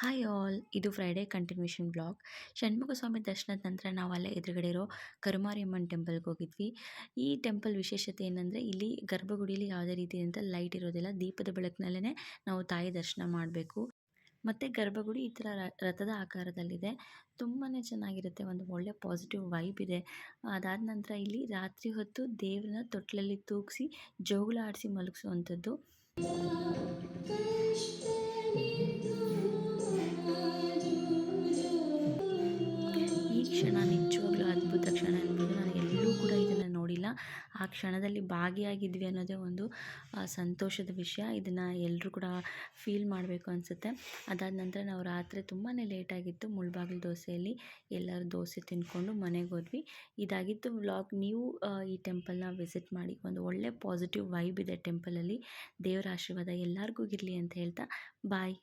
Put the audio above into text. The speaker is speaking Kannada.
ಹಾಯ್ ಆಲ್, ಇದು ಫ್ರೈಡೇ ಕಂಟಿನ್ಯೂಷನ್ ಬ್ಲಾಗ್. ಷಣ್ಮುಖ ಸ್ವಾಮಿ ದರ್ಶನದ ನಂತರ ನಾವು ಅಲ್ಲೇ ಎದುರುಗಡೆ ಇರೋ ಕರುಮಾರಿಯಮ್ಮನ ಟೆಂಪಲ್ಗೆ ಹೋಗಿದ್ವಿ. ಈ ಟೆಂಪಲ್ ವಿಶೇಷತೆ ಏನಂದರೆ ಇಲ್ಲಿ ಗರ್ಭಗುಡಿಯಲ್ಲಿ ಯಾವುದೇ ರೀತಿಯಾದಂಥ ಲೈಟ್ ಇರೋದಿಲ್ಲ, ದೀಪದ ಬೆಳಕಿನಲ್ಲೇ ನಾವು ತಾಯಿ ದರ್ಶನ ಮಾಡಬೇಕು. ಮತ್ತು ಗರ್ಭಗುಡಿ ಈ ಥರ ರಥದ ಆಕಾರದಲ್ಲಿದೆ. ತುಂಬಾ ಚೆನ್ನಾಗಿರುತ್ತೆ, ಒಂದು ಒಳ್ಳೆ ಪಾಸಿಟಿವ್ ವೈಬ್ ಇದೆ. ಅದಾದ ನಂತರ ಇಲ್ಲಿ ರಾತ್ರಿ ಹೊತ್ತು ದೇವ್ರನ್ನ ತೊಟ್ಲಲ್ಲಿ ತೂಗಿಸಿ ಜೋಗುಳ ಆಡಿಸಿ ಮಲಗಿಸುವಂಥದ್ದು. ಈ ಕ್ಷಣ ನಿಜವಾಗ್ಲೂ ಅದ್ಭುತ ಕ್ಷಣ ಅನ್ಬೋದು. ನಾನು ಎಲ್ಲೂ ಕೂಡ ಇದನ್ನು ನೋಡಿಲ್ಲ. ಆ ಕ್ಷಣದಲ್ಲಿ ಭಾಗಿಯಾಗಿದ್ವಿ ಅನ್ನೋದೇ ಒಂದು ಸಂತೋಷದ ವಿಷಯ. ಇದನ್ನು ಎಲ್ಲರೂ ಕೂಡ ಫೀಲ್ ಮಾಡಬೇಕು ಅನಿಸುತ್ತೆ. ಅದಾದ ನಂತರ ನಾವು ರಾತ್ರಿ ತುಂಬಾ ಲೇಟಾಗಿತ್ತು. ಮುಳ್ಬಾಗಿಲು ದೋಸೆಯಲ್ಲಿ ಎಲ್ಲರೂ ದೋಸೆ ತಿಂದ್ಕೊಂಡು ಮನೆಗೆ ಹೋದ್ವಿ. ಇದಾಗಿತ್ತು ವ್ಲಾಗ್. ನೀವು ಈ ಟೆಂಪಲ್ನ ವಿಸಿಟ್ ಮಾಡಿ. ಒಂದು ಒಳ್ಳೆ ಪಾಸಿಟಿವ್ ವೈಬ್ ಇದೆ ಟೆಂಪಲಲ್ಲಿ. ದೇವರ ಆಶೀರ್ವಾದ ಎಲ್ಲರಿಗೂ ಇರಲಿ ಅಂತ ಹೇಳ್ತಾ ಬಾಯ್.